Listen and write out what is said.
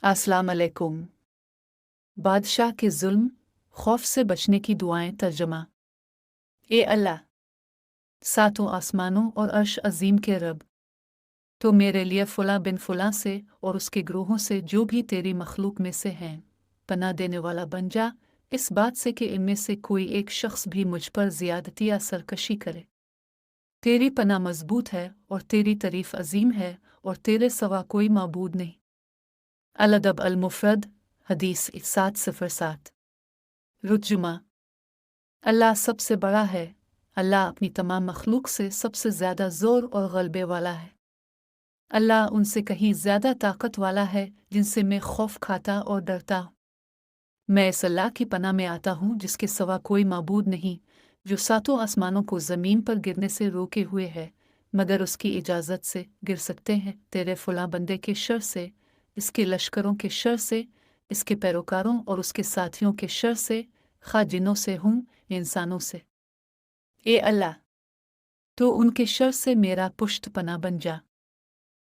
अस्सलाम अलैकुम। बादशाह के जुल्म, खौफ से बचने की दुआएं तर्जमा। ए अल्लाह, सातों आसमानों और अर्श अजीम के रब, तो मेरे लिए फुला बिन फुला से और उसके ग्रोहों से जो भी तेरी मखलूक में से हैं पनाह देने वाला बन जा, इस बात से कि इनमें से कोई एक शख्स भी मुझ पर ज़ियादती या सरकशी करे। तेरी पनाह मजबूत है और तेरी तारीफ अजीम है और तेरे सिवा कोई माबूद नहीं। अल-अदब अल-मुफ़रद, हदीस 707। रुजुमा। अल्लाह सबसे बड़ा है। अल्लाह अपनी तमाम मखलूक से सबसे ज़्यादा ज़ोर और गलबे वाला है। अल्लाह उनसे कहीं ज़्यादा ताकत वाला है जिनसे मैं खौफ खाता और डरता हूँ। मैं इस अल्लाह की पनाह में आता हूँ जिसके सिवा कोई माबूद नहीं, जो सातों आसमानों को ज़मीन पर गिरने से रोके हुए है, मगर उसकी इजाज़त से गिर सकते हैं। तेरे फुला बंदे के शर से, इसके लश्करों के शर से, इसके पैरोकारों और उसके साथियों के शर से, खा जिनों से हूँ इंसानों से। ए अल्लाह, तो उनके शर से मेरा पुष्ट पना बन जा।